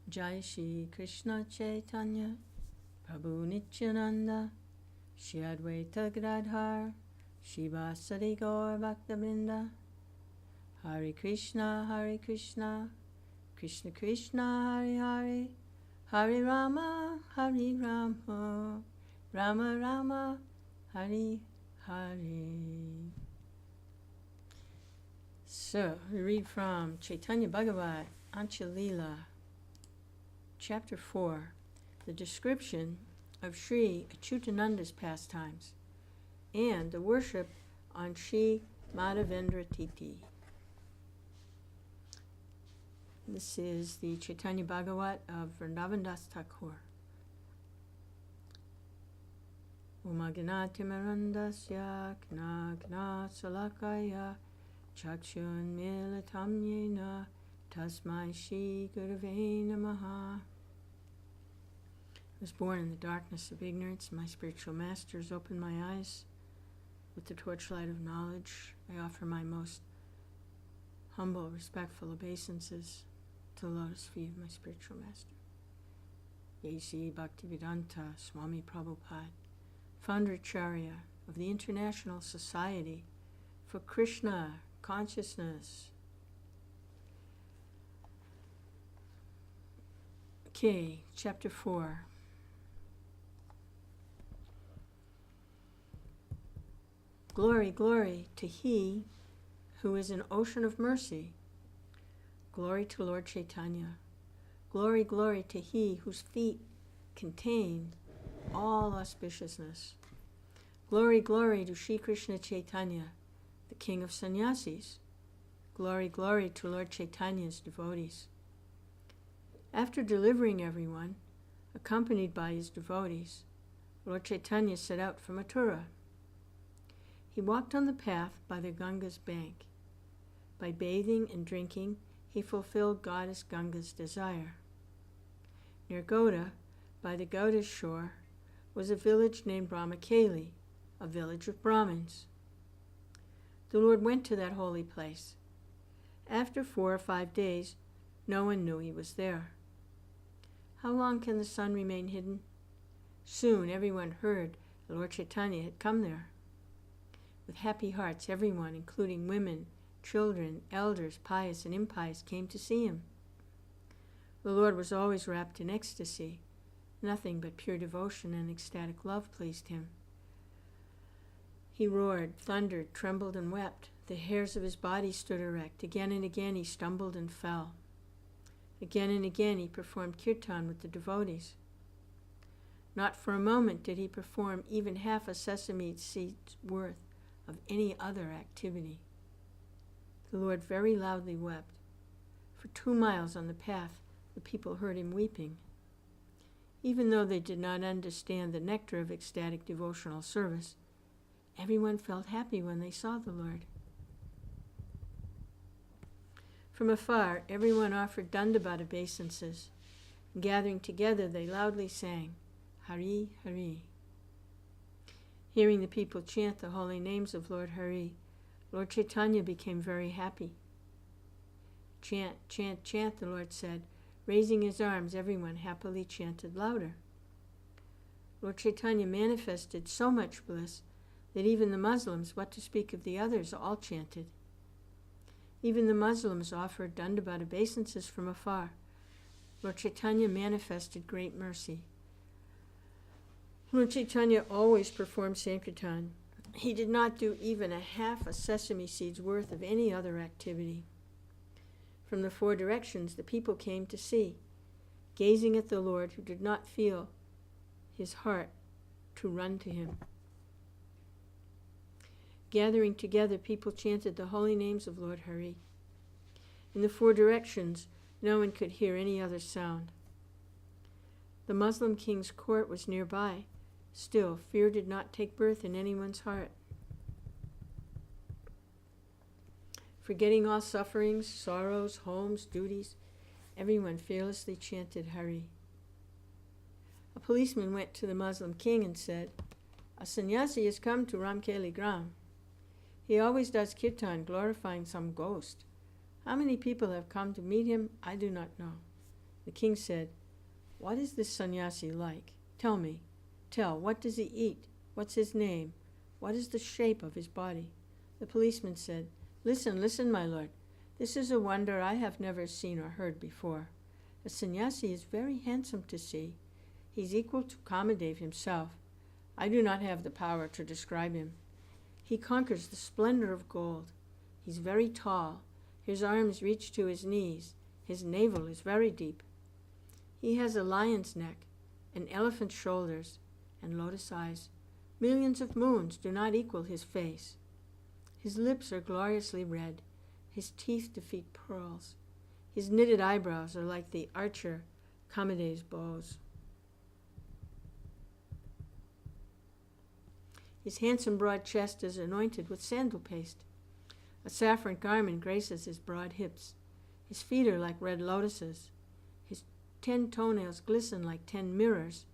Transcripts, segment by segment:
Jai Shri Krishna Chaitanya Prabhu Nityananda Shri Advaita Gadadhar Shivasari Gaur Bhaktabinda Hare Krishna Krishna Krishna Hare Hare Hare Rama Rama Rama Hare Hare. So we read from Chaitanya Bhagavata Antya-Lila, Chapter 4, the description of Sri Achyutananda's pastimes and the worship on Sri Madhavendra Titi. This is the Chaitanya Bhagavata of Vrndavana Thakur. Umaganatimarandasya kna kna salakaya chakshun militam yena tasmai shri gurave namaha. I was born in the darkness of ignorance. My spiritual masters opened my eyes with the torchlight of knowledge. I offer my most humble, respectful obeisances to the lotus feet of my spiritual master, A.C. Bhaktivedanta Swami Prabhupada, founder Acharya of the International Society for Krishna Consciousness. Okay, Chapter 4. Glory, glory to He who is an ocean of mercy. Glory to Lord Chaitanya. Glory, glory to He whose feet contain all auspiciousness. Glory, glory to Sri Krishna Chaitanya, the King of Sannyasis. Glory, glory to Lord Chaitanya's devotees. After delivering everyone, accompanied by his devotees, Lord Chaitanya set out for Mathura. He walked on the path by the Ganga's bank. By bathing and drinking, he fulfilled Goddess Ganga's desire. Near Goda, by the Gauda's shore, was a village named Brahmakeli, a village of Brahmins. The Lord went to that holy place. After 4 or 5 days, no one knew he was there. How long can the sun remain hidden? Soon everyone heard that Lord Chaitanya had come there. With happy hearts, everyone, including women, children, elders, pious and impious, came to see him. The Lord was always wrapped in ecstasy. Nothing but pure devotion and ecstatic love pleased him. He roared, thundered, trembled, and wept. The hairs of his body stood erect. Again and again he stumbled and fell. Again and again he performed kirtan with the devotees. Not for a moment did he perform even half a sesame seed's worth of any other activity. The Lord very loudly wept. For 2 miles on the path, the people heard him weeping. Even though they did not understand the nectar of ecstatic devotional service, everyone felt happy when they saw the Lord. From afar, everyone offered dandavat obeisances. Gathering together, they loudly sang, Hari, Hari. Hearing the people chant the holy names of Lord Hari, Lord Chaitanya became very happy. Chant, chant, chant, the Lord said. Raising his arms, everyone happily chanted louder. Lord Chaitanya manifested so much bliss that even the Muslims, what to speak of the others, all chanted. Even the Muslims offered dandavat obeisances from afar. Lord Chaitanya manifested great mercy. Lord Chaitanya always performed Sankirtan. He did not do even a half a sesame seed's worth of any other activity. From the 4 directions, the people came to see, gazing at the Lord who did not feel his heart to run to him. Gathering together, people chanted the holy names of Lord Hari. In the 4 directions, no one could hear any other sound. The Muslim king's court was nearby. Still, fear did not take birth in anyone's heart. Forgetting all sufferings, sorrows, homes, duties, everyone fearlessly chanted Hari. A policeman went to the Muslim king and said, "A sannyasi has come to Ramkeli Gram. He always does kirtan, glorifying some ghost. How many people have come to meet him, I do not know. The king said, "What is this sannyasi like? Tell me. Tell, what does he eat? What's his name? What is the shape of his body?" The policeman said, "Listen, listen, my lord. This is a wonder I have never seen or heard before. The sannyasi is very handsome to see. He's equal to Kamadev himself. I do not have the power to describe him. He conquers the splendor of gold. He's very tall. His arms reach to his knees. His navel is very deep. He has a lion's neck, and elephant's shoulders, and lotus eyes. Millions of moons do not equal his face. His lips are gloriously red. His teeth defeat pearls. His knitted eyebrows are like the archer Kamadev's bows. His handsome broad chest is anointed with sandal paste. A saffron garment graces his broad hips. His feet are like red lotuses. His 10 toenails glisten like 10 mirrors.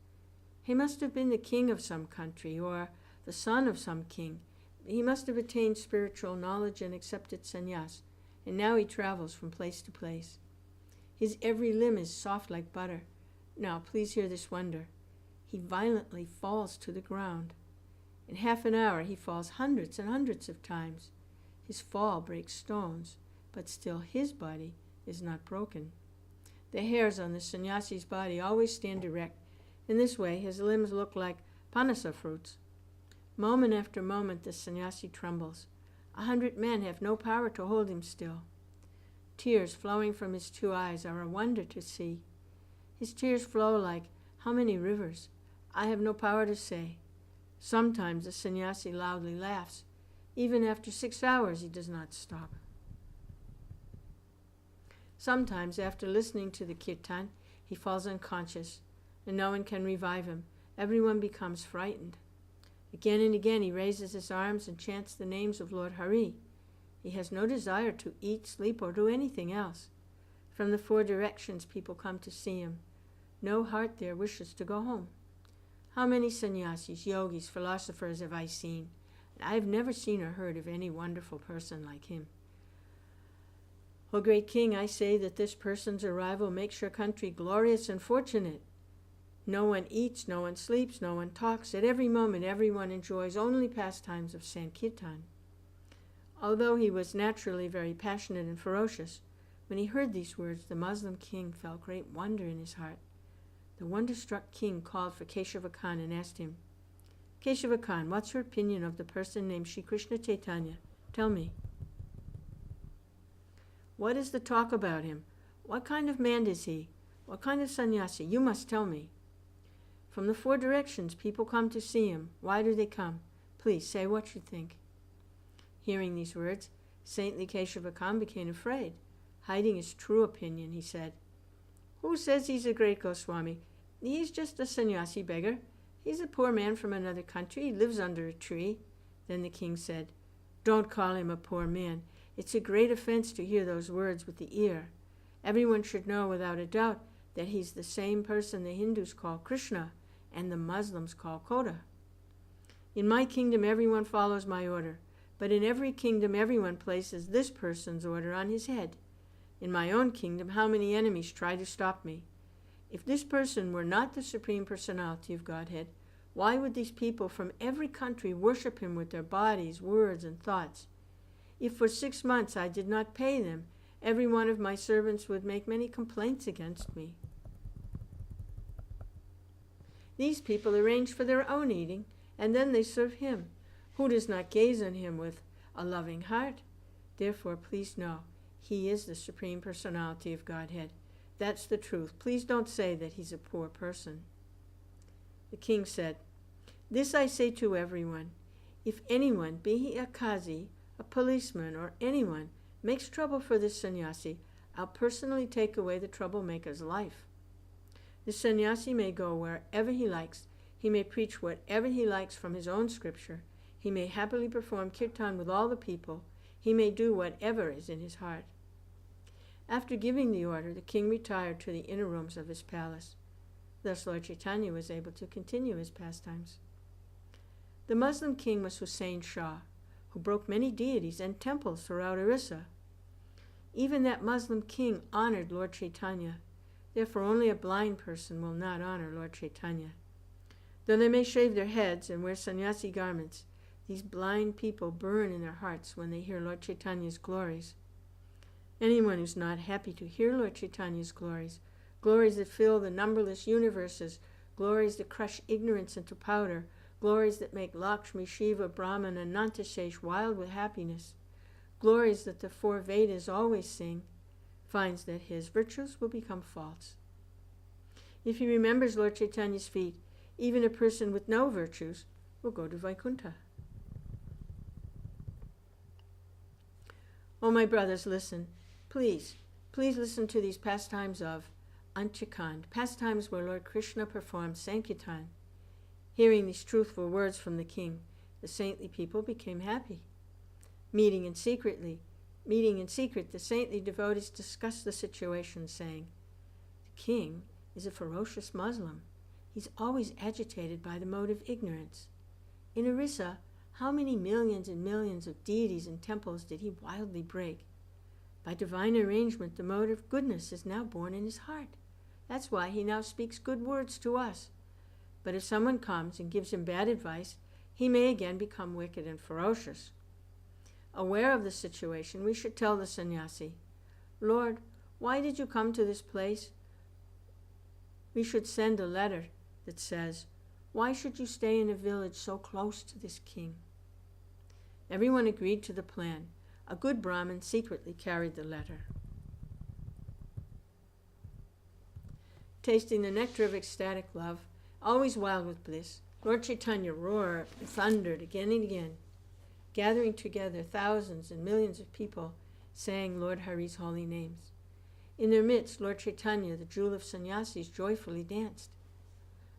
He must have been the king of some country, or the son of some king. He must have attained spiritual knowledge and accepted sannyas, and now he travels from place to place. His every limb is soft like butter. Now, please hear this wonder. He violently falls to the ground. In half an hour, he falls hundreds and hundreds of times. His fall breaks stones, but still his body is not broken. The hairs on the sannyasi's body always stand erect. In this way, his limbs look like panasa fruits. Moment after moment, the sannyasi trembles. 100 men have no power to hold him still. Tears flowing from his 2 eyes are a wonder to see. His tears flow like how many rivers? I have no power to say. Sometimes the sannyasi loudly laughs. Even after 6 hours, he does not stop. Sometimes, after listening to the kirtan, he falls unconscious, and no one can revive him. Everyone becomes frightened. Again and again, he raises his arms and chants the names of Lord Hari. He has no desire to eat, sleep, or do anything else. From the 4 directions, people come to see him. No heart there wishes to go home. How many sannyasis, yogis, philosophers have I seen? I have never seen or heard of any wonderful person like him. O great king, I say that this person's arrival makes your country glorious and fortunate. No one eats, no one sleeps, no one talks. At every moment, everyone enjoys only pastimes of Sankirtan. Although he was naturally very passionate and ferocious, when he heard these words, the Muslim king felt great wonder in his heart. The wonder-struck king called for Keshava Khan and asked him, "Keshava Khan, what's your opinion of the person named Sri Krishna Chaitanya? Tell me. What is the talk about him? What kind of man is he? What kind of sannyasi? You must tell me." From the 4 directions, people come to see him. Why do they come? Please say what you think. Hearing these words, saintly Keshava Khan became afraid. Hiding his true opinion, he said, "Who says he's a great Goswami? He's just a sannyasi beggar. He's a poor man from another country. He lives under a tree." Then the king said, "Don't call him a poor man. It's a great offense to hear those words with the ear. Everyone should know without a doubt that he's the same person the Hindus call Krishna and the Muslims call Koda. In my kingdom, everyone follows my order, but in every kingdom, everyone places this person's order on his head. In my own kingdom, how many enemies try to stop me? If this person were not the Supreme Personality of Godhead, why would these people from every country worship him with their bodies, words, and thoughts? If for 6 months I did not pay them, every one of my servants would make many complaints against me. These people arrange for their own eating, and then they serve him. Who does not gaze on him with a loving heart? Therefore, please know, he is the Supreme Personality of Godhead. That's the truth. Please don't say that he's a poor person." The king said, "This I say to everyone. If anyone, be he a qazi, a policeman, or anyone, makes trouble for this sannyasi, I'll personally take away the troublemaker's life. The sannyasi may go wherever he likes. He may preach whatever he likes from his own scripture. He may happily perform kirtan with all the people. He may do whatever is in his heart." After giving the order, the king retired to the inner rooms of his palace. Thus Lord Chaitanya was able to continue his pastimes. The Muslim king was Hussain Shah, who broke many deities and temples throughout Orissa. Even that Muslim king honored Lord Chaitanya. Therefore only a blind person will not honor Lord Chaitanya. Though they may shave their heads and wear sannyasi garments, these blind people burn in their hearts when they hear Lord Chaitanya's glories. Anyone who's not happy to hear Lord Chaitanya's glories, glories that fill the numberless universes, glories that crush ignorance into powder, glories that make Lakshmi, Shiva, Brahman, and Nantashesh wild with happiness, glories that the four Vedas always sing, finds that his virtues will become false. If he remembers Lord Chaitanya's feet, even a person with no virtues will go to Vaikuntha. Oh, my brothers, listen. Please listen to these pastimes of Antya-Khanda, pastimes where Lord Krishna performed Sankirtan. Hearing these truthful words from the king, the saintly people became happy. Meeting in secret, the saintly devotees discussed the situation, saying, "The king is a ferocious Muslim. He's always agitated by the mode of ignorance. In Orissa, how many millions and millions of deities and temples did he wildly break? By divine arrangement, the mode of goodness is now born in his heart. That's why he now speaks good words to us. But if someone comes and gives him bad advice, he may again become wicked and ferocious. Aware of the situation, we should tell the sannyasi, 'Lord, why did you come to this place?' We should send a letter that says, 'Why should you stay in a village so close to this king?'" Everyone agreed to the plan. A good Brahmin secretly carried the letter. Tasting the nectar of ecstatic love, always wild with bliss, Lord Chaitanya roared and thundered again and again. Gathering together thousands and millions of people, sang Lord Hari's holy names. In their midst, Lord Chaitanya, the jewel of sannyasis, joyfully danced.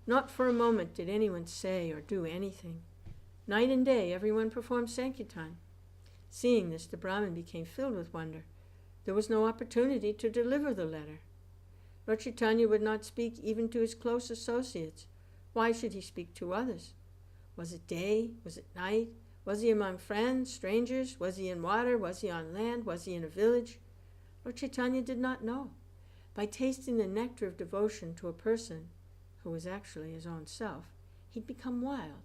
Not for a moment did anyone say or do anything. Night and day, everyone performed Sankirtan. Seeing this, the Brahmin became filled with wonder. There was no opportunity to deliver the letter. Lord Chaitanya would not speak even to his close associates. Why should he speak to others? Was it day? Was it night? Was he among friends, strangers? Was he in water? Was he on land? Was he in a village? Lord Chaitanya did not know. By tasting the nectar of devotion to a person who was actually his own self, he'd become wild.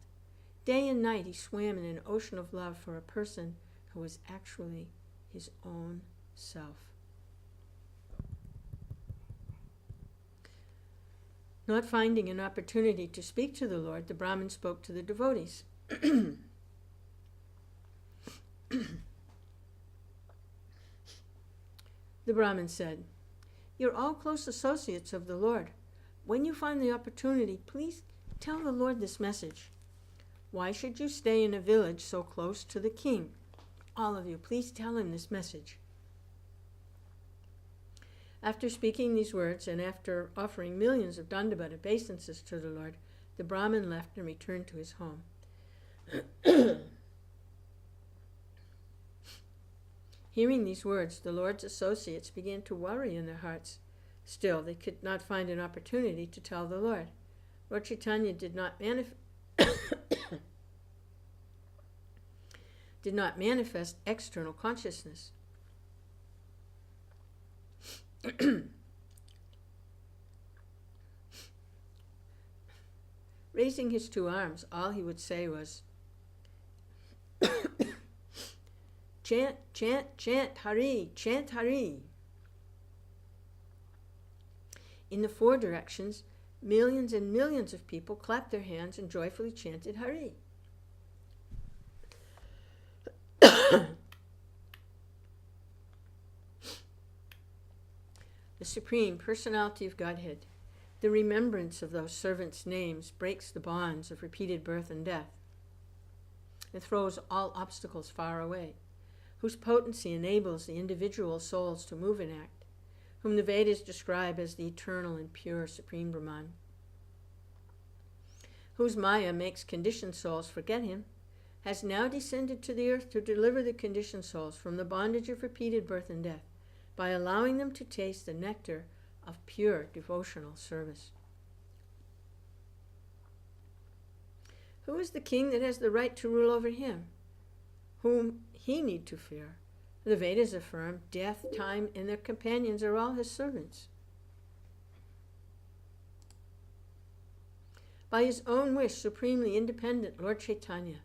Day and night he swam in an ocean of love for a person who was actually his own self. Not finding an opportunity to speak to the Lord, the Brahmin spoke to the devotees. The Brahmin said, "You're all close associates of the Lord. When you find the opportunity, please tell the Lord this message. Why should you stay in a village so close to the king? All of you, please tell him this message." After speaking these words and after offering millions of dandavat obeisances to the Lord, the Brahmin left and returned to his home. Hearing these words, the Lord's associates began to worry in their hearts. Still, they could not find an opportunity to tell the Lord. Lord Chaitanya did not manifest external consciousness. Raising his two arms, all he would say was, "Chant, chant, chant, Hari, chant Hari." In the four directions, millions and millions of people clapped their hands and joyfully chanted Hari. The Supreme Personality of Godhead, the remembrance of those servants' names breaks the bonds of repeated birth and death. It throws all obstacles far away, whose potency enables the individual souls to move and act, whom the Vedas describe as the eternal and pure Supreme Brahman, whose Maya makes conditioned souls forget him, has now descended to the earth to deliver the conditioned souls from the bondage of repeated birth and death by allowing them to taste the nectar of pure devotional service. Who is the king that has the right to rule over him? Whom he need to fear? The Vedas affirm death, time, and their companions are all his servants. By his own wish, supremely independent, Lord Chaitanya,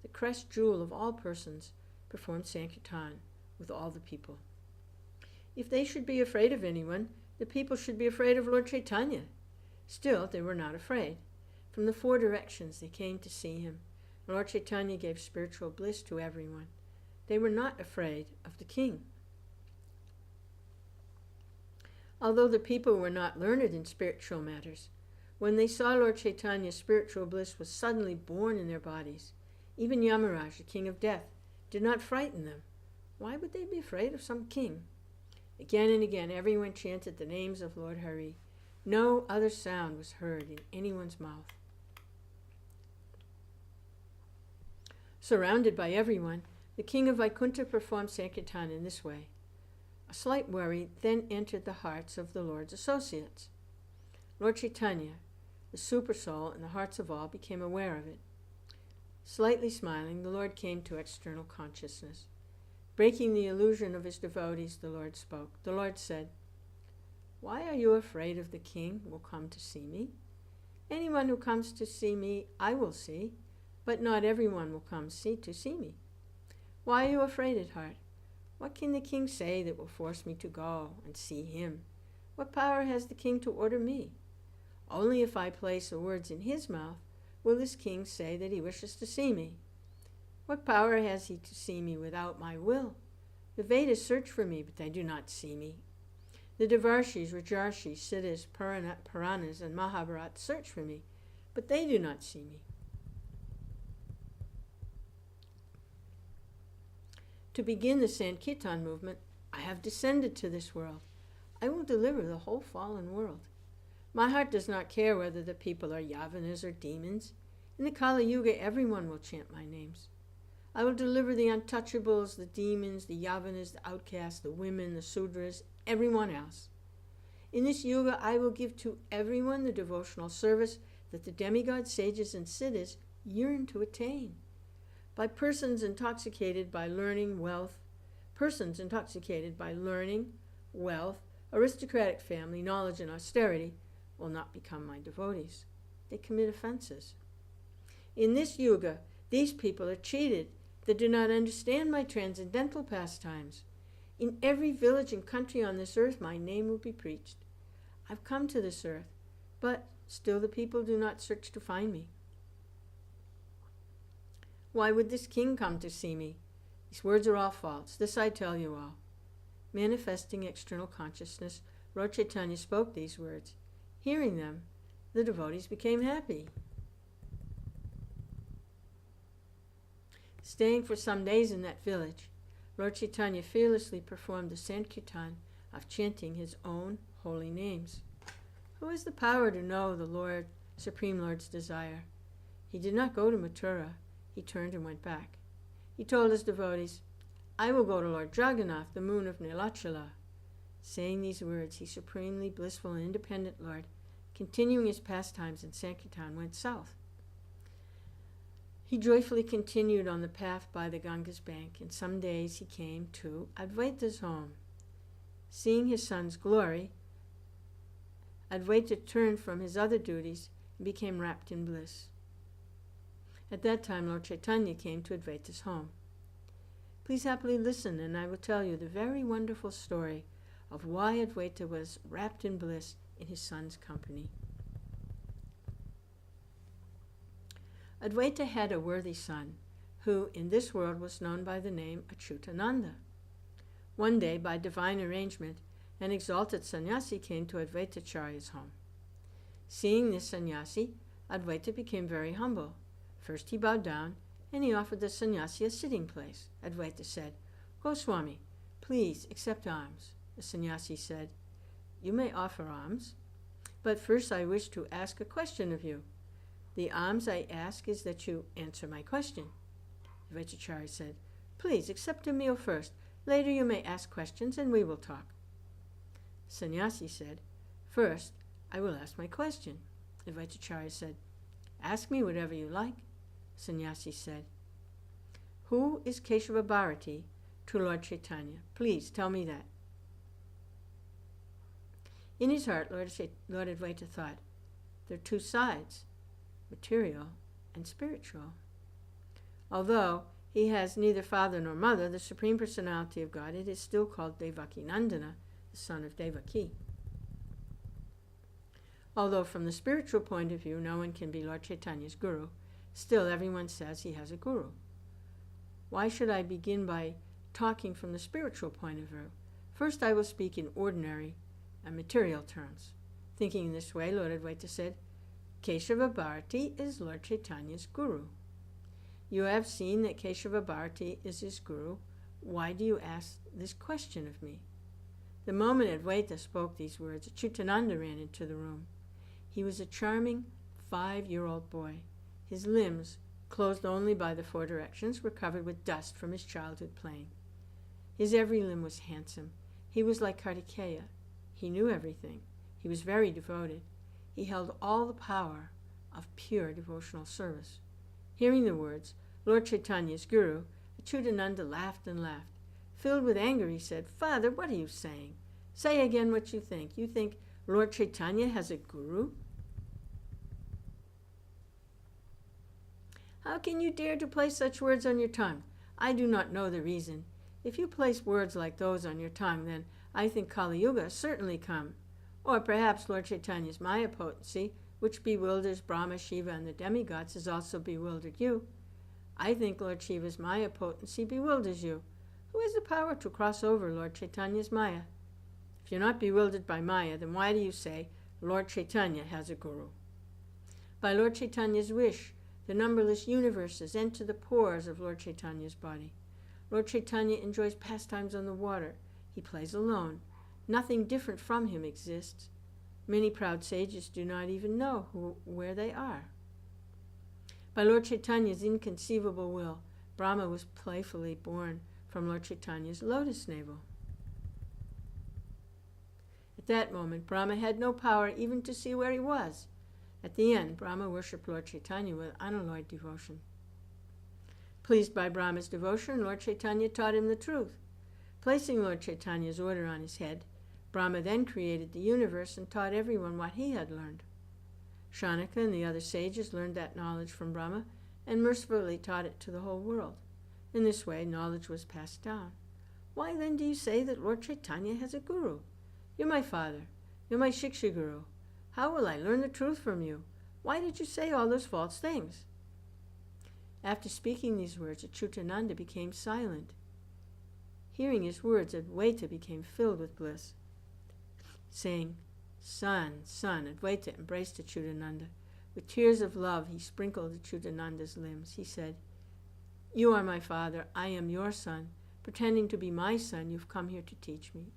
the crest jewel of all persons, performed Sankirtan with all the people. If they should be afraid of anyone, the people should be afraid of Lord Chaitanya. Still, they were not afraid. From the 4 directions they came to see him. Lord Chaitanya gave spiritual bliss to everyone. They were not afraid of the king. Although the people were not learned in spiritual matters, when they saw Lord Chaitanya, spiritual bliss was suddenly born in their bodies. Even Yamaraj, the king of death, did not frighten them. Why would they be afraid of some king? Again and again, everyone chanted the names of Lord Hari. No other sound was heard in anyone's mouth. Surrounded by everyone, the king of Vaikuntha performed Sankirtan in this way. A slight worry then entered the hearts of the Lord's associates. Lord Chaitanya, the Supersoul in the hearts of all, became aware of it. Slightly smiling, the Lord came to external consciousness. Breaking the illusion of his devotees, the Lord spoke. The Lord said, "Why are you afraid of the king who will come to see me? Anyone who comes to see me, I will see, but not everyone will come to see me. Why are you afraid at heart? What can the king say that will force me to go and see him? What power has the king to order me? Only if I place the words in his mouth will this king say that he wishes to see me. What power has he to see me without my will? The Vedas search for me, but they do not see me. The Devarshis, Rajarshis, Siddhas, Puranas, and Mahabharata search for me, but they do not see me." To begin the Sankirtan movement, I have descended to this world. I will deliver the whole fallen world. My heart does not care whether the people are Yavanas or demons. In the Kali Yuga, everyone will chant my names. I will deliver the untouchables, the demons, the Yavanas, the outcasts, the women, the Sudras, everyone else. In this Yuga, I will give to everyone the devotional service that the demigods, sages, and siddhas yearn to attain. By persons intoxicated by learning, wealth, aristocratic family, knowledge, and austerity will not become my devotees. They commit offenses. In this Yuga, these people are cheated. They do not understand my transcendental pastimes. In every village and country on this earth, my name will be preached. I've come to this earth, but still the people do not search to find me. Why would this king come to see me? These words are all false. This I tell you all. Manifesting external consciousness, Lord Chaitanya spoke these words. Hearing them, the devotees became happy. Staying for some days in that village, Lord Chaitanya fearlessly performed the Sankirtan of chanting his own holy names. Who has the power to know the Supreme Lord's desire? He did not go to Mathura. He turned and went back. He told his devotees, "I will go to Lord Jagannath, the moon of Nilachala." Saying these words, he, supremely blissful and independent Lord, continuing his pastimes in Sankirtan, went south. He joyfully continued on the path by the Ganga's bank, and some days he came to Advaita's home. Seeing his son's glory, Advaita turned from his other duties and became wrapped in bliss. At that time, Lord Chaitanya came to Advaita's home. Please happily listen, and I will tell you the very wonderful story of why Advaita was wrapped in bliss in his son's company. Advaita had a worthy son, who in this world was known by the name Achyutananda. One day, by divine arrangement, an exalted sannyasi came to Advaitacharya's home. Seeing this sannyasi, Advaita became very humble. First he bowed down, and he offered the sannyasi a sitting place. Advaita said, "Goswami, please accept alms." The sannyasi said, "You may offer alms, but first I wish to ask a question of you. The alms I ask is that you answer my question." Advaitacharya said, "Please accept a meal first. Later you may ask questions and we will talk." Sannyasi said, "First, I will ask my question." Advaitacharya said, "Ask me whatever you like." Sannyasi said, "Who is Keshava Bharati to Lord Chaitanya? Please tell me that." In his heart, Lord Advaita thought, there are two sides. material and spiritual. Although he has neither father nor mother, the Supreme Personality of Godhead is still called Devakinandana, the son of Devaki. Although from the spiritual point of view no one can be Lord Chaitanya's guru, still everyone says he has a guru. Why should I begin by talking from the spiritual point of view? First I will speak in ordinary and material terms. Thinking in this way, Lord Advaita said, Keshava Bharati is Lord Chaitanya's guru. You have seen that Keshava Bharati is his guru. Why do you ask this question of me? The moment Advaita spoke these words, Achyutananda ran into the room. He was a charming 5-year-old boy. His limbs, clothed only by the 4 directions, were covered with dust from his childhood playing. His every limb was handsome. He was like Kartikeya. He knew everything. He was very devoted. He held all the power of pure devotional service. Hearing the words, Lord Chaitanya's guru, Achyutananda laughed and laughed. Filled with anger, he said, Father, what are you saying? Say again what you think. You think Lord Chaitanya has a guru? How can you dare to place such words on your tongue? I do not know the reason. If you place words like those on your tongue, then I think Kali Yuga has certainly come. Or perhaps Lord Chaitanya's Maya potency, which bewilders Brahma, Shiva, and the demigods, has also bewildered you. I think Lord Shiva's Maya potency bewilders you. Who has the power to cross over Lord Chaitanya's Maya? If you're not bewildered by Maya, then why do you say Lord Chaitanya has a guru? By Lord Chaitanya's wish, the numberless universes enter the pores of Lord Chaitanya's body. Lord Chaitanya enjoys pastimes on the water. He plays alone. Nothing different from him exists. Many proud sages do not even know where they are. By Lord Chaitanya's inconceivable will, Brahma was playfully born from Lord Chaitanya's lotus navel. At that moment, Brahma had no power even to see where he was. At the end, Brahma worshipped Lord Chaitanya with unalloyed devotion. Pleased by Brahma's devotion, Lord Chaitanya taught him the truth. Placing Lord Chaitanya's order on his head, Brahma then created the universe and taught everyone what he had learned. Shaunaka and the other sages learned that knowledge from Brahma and mercifully taught it to the whole world. In this way, knowledge was passed down. Why then do you say that Lord Chaitanya has a guru? You're my father. You're my Shiksha Guru. How will I learn the truth from you? Why did you say all those false things? After speaking these words, Achyutananda became silent. Hearing his words, Advaita became filled with bliss. Saying, Son, son, Advaita embraced Achyutananda. With tears of love, he sprinkled Achyutananda's limbs. He said, You are my father, I am your son. Pretending to be my son, you've come here to teach me.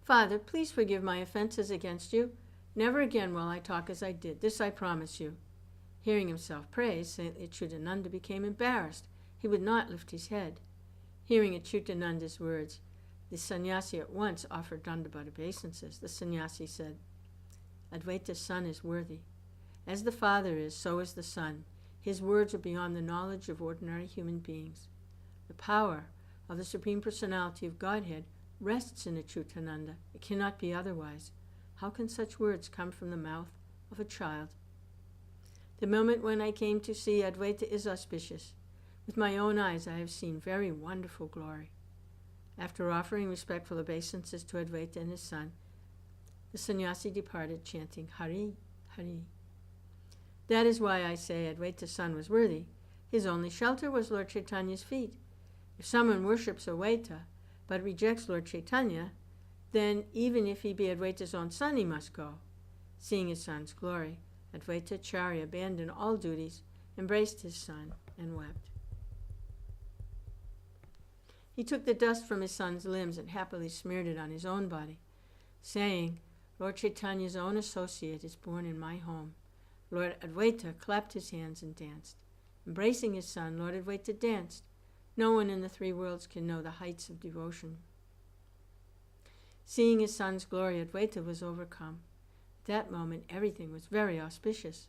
Father, please forgive my offenses against you. Never again will I talk as I did. This I promise you. Hearing himself praised, saintly Achyutananda became embarrassed. He would not lift his head. Hearing Achyutananda's words, the sannyasi at once offered Dandavata obeisances. The sannyasi said, Advaita's son is worthy. As the father is, so is the son. His words are beyond the knowledge of ordinary human beings. The power of the Supreme Personality of Godhead rests in Achyutananda. It cannot be otherwise. How can such words come from the mouth of a child? The moment when I came to see Advaita is auspicious. With my own eyes I have seen very wonderful glory. After offering respectful obeisances to Advaita and his son, the sannyasi departed chanting Hari, Hari. That is why I say Advaita's son was worthy. His only shelter was Lord Chaitanya's feet. If someone worships Advaita but rejects Lord Chaitanya, then even if he be Advaita's own son, he must go. Seeing his son's glory, Advaita Acharya abandoned all duties, embraced his son, and wept. He took the dust from his son's limbs and happily smeared it on his own body, saying, Lord Chaitanya's own associate is born in my home. Lord Advaita clapped his hands and danced. Embracing his son, Lord Advaita danced. No one in the 3 worlds can know the heights of devotion. Seeing his son's glory, Advaita was overcome. At that moment, everything was very auspicious.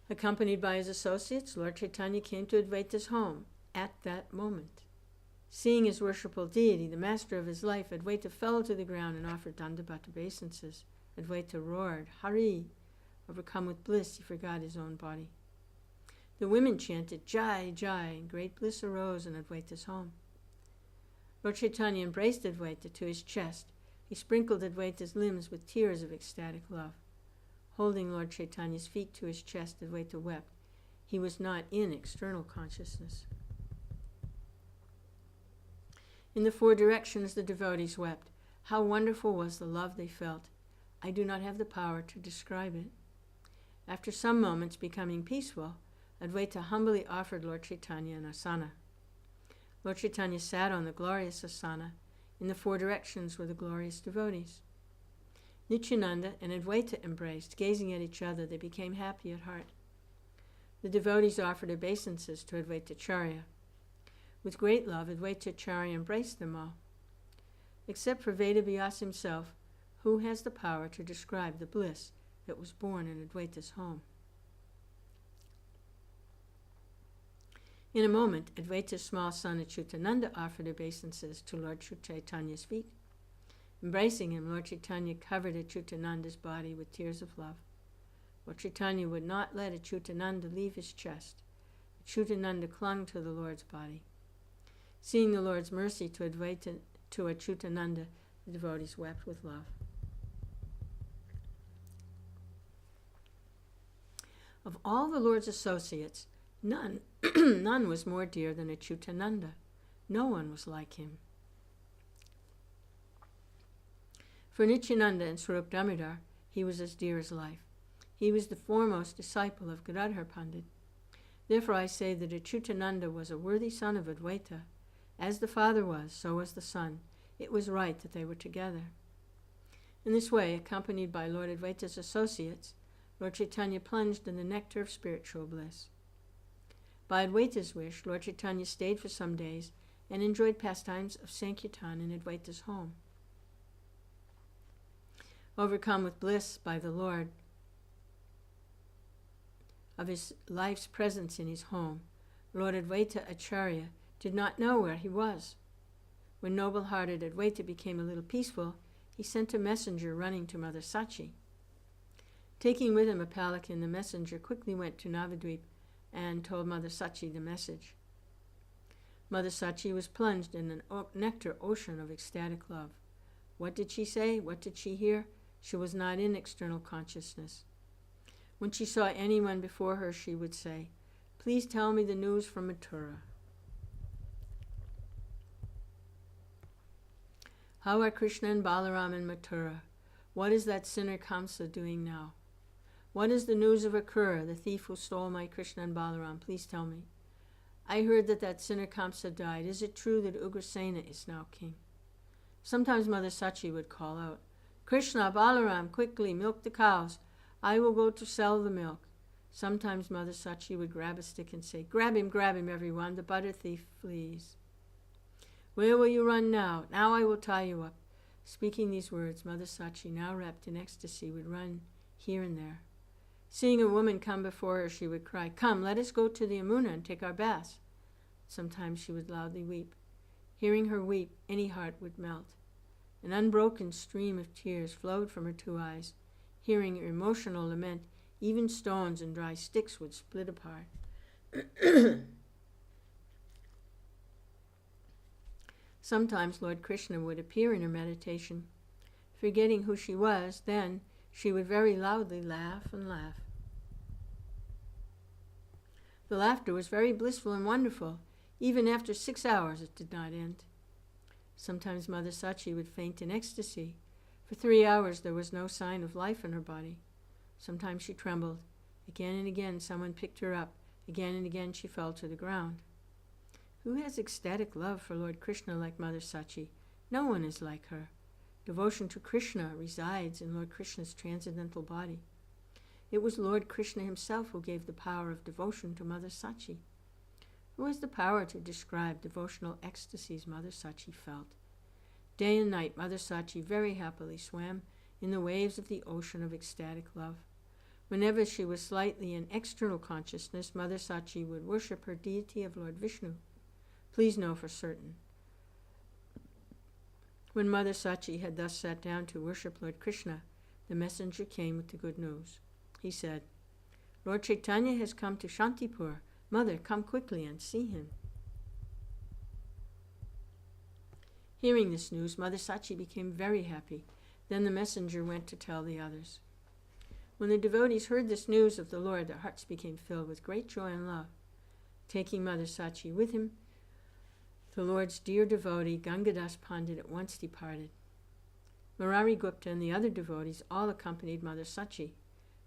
Accompanied by his associates, Lord Chaitanya came to Advaita's home at that moment. Seeing his worshipful deity, the master of his life, Advaita fell to the ground and offered Dandavata obeisances. Advaita roared, Hari! Overcome with bliss, he forgot his own body. The women chanted, Jai, Jai, and great bliss arose in Advaita's home. Lord Chaitanya embraced Advaita to his chest. He sprinkled Advaita's limbs with tears of ecstatic love. Holding Lord Chaitanya's feet to his chest, Advaita wept. He was not in external consciousness. In the four directions the devotees wept. How wonderful was the love they felt. I do not have the power to describe it. After some moments becoming peaceful, Advaita humbly offered Lord Chaitanya an asana. Lord Chaitanya sat on the glorious asana. In the four directions were the glorious devotees. Nityananda and Advaita embraced. Gazing at each other, they became happy at heart. The devotees offered obeisances to Advaitacharya. With great love, Advaitacharya embraced them all. Except for Vedavyas himself, who has the power to describe the bliss that was born in Advaita's home? In a moment, Advaita's small son Achyutananda offered obeisances to Lord Chaitanya's feet. Embracing him, Lord Chaitanya covered Achyutananda's body with tears of love. Lord Chaitanya would not let Achyutananda leave his chest. Achyutananda clung to the Lord's body. Seeing the Lord's mercy to Achyutananda, the devotees wept with love. Of all the Lord's associates, none was more dear than Achyutananda. No one was like him. For Nityananda and Swarup Damodar, he was as dear as life. He was the foremost disciple of Gadadhar Pandit. Therefore I say that Achyutananda was a worthy son of Advaita. As the father was, so was the son. It was right that they were together. In this way, accompanied by Lord Advaita's associates, Lord Chaitanya plunged in the nectar of spiritual bliss. By Advaita's wish, Lord Chaitanya stayed for some days and enjoyed pastimes of Sankirtan in Advaita's home. Overcome with bliss by the Lord of his life's presence in his home, Lord Advaita Acharya did not know where he was. When noble-hearted Advaita became a little peaceful, he sent a messenger running to Mother Sachi. Taking with him a palanquin, the messenger quickly went to Navadvip and told Mother Sachi the message. Mother Sachi was plunged in an nectar ocean of ecstatic love. What did she say? What did she hear? She was not in external consciousness. When she saw anyone before her, she would say, Please tell me the news from Mathura. How are Krishna and Balaram in Mathura? What is that sinner Kamsa doing now? What is the news of Akrura, the thief who stole my Krishna and Balaram? Please tell me. I heard that sinner Kamsa died. Is it true that Ugrasena is now king? Sometimes Mother Sachi would call out, Krishna, Balaram, quickly, milk the cows. I will go to sell the milk. Sometimes Mother Sachi would grab a stick and say, Grab him, everyone, the butter thief flees. Where will you run now? Now I will tie you up. Speaking these words, Mother Sachi, now wrapped in ecstasy, would run here and there. Seeing a woman come before her, she would cry, Come, let us go to the Yamuna and take our baths. Sometimes she would loudly weep. Hearing her weep, any heart would melt. An unbroken stream of tears flowed from her two eyes. Hearing her emotional lament, even stones and dry sticks would split apart. Sometimes Lord Krishna would appear in her meditation. Forgetting who she was, then she would very loudly laugh and laugh. The laughter was very blissful and wonderful. Even after 6 hours it did not end. Sometimes Mother Sachi would faint in ecstasy. For 3 hours there was no sign of life in her body. Sometimes she trembled. Again and again someone picked her up. Again and again she fell to the ground. Who has ecstatic love for Lord Krishna like Mother Sachi? No one is like her. Devotion to Krishna resides in Lord Krishna's transcendental body. It was Lord Krishna himself who gave the power of devotion to Mother Sachi. Who has the power to describe devotional ecstasies Mother Sachi felt? Day and night Mother Sachi very happily swam in the waves of the ocean of ecstatic love. Whenever she was slightly in external consciousness, Mother Sachi would worship her deity of Lord Vishnu. Please know for certain, When Mother Sachi had thus sat down to worship Lord Krishna, the messenger came with the good news. He said, Lord Chaitanya has come to Shantipur. Mother, come quickly and see him. Hearing this news, Mother Sachi became very happy. Then the messenger went to tell the others. When the devotees heard this news of the Lord, their hearts became filled with great joy and love. Taking Mother Sachi with him, the Lord's dear devotee, Gangadas Pandit, at once departed. Murari Gupta and the other devotees all accompanied Mother Sachi.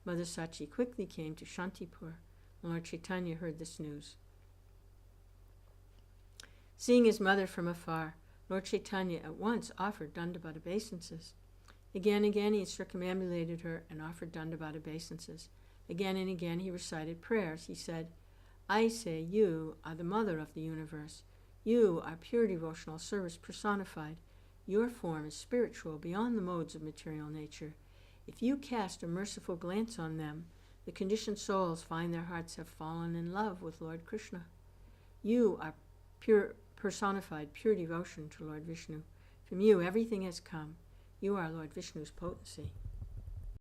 Mother Sachi quickly came to Shantipur. Lord Chaitanya heard this news. Seeing his mother from afar, Lord Chaitanya at once offered Dandavata obeisances. Again and again he circumambulated her and offered Dandavata obeisances. Again and again he recited prayers. He said, I say you are the mother of the universe. You are pure devotional service personified. Your form is spiritual beyond the modes of material nature. If you cast a merciful glance on them, the conditioned souls find their hearts have fallen in love with Lord Krishna. You are pure personified pure devotion to Lord Vishnu. From you everything has come. You are Lord Vishnu's potency.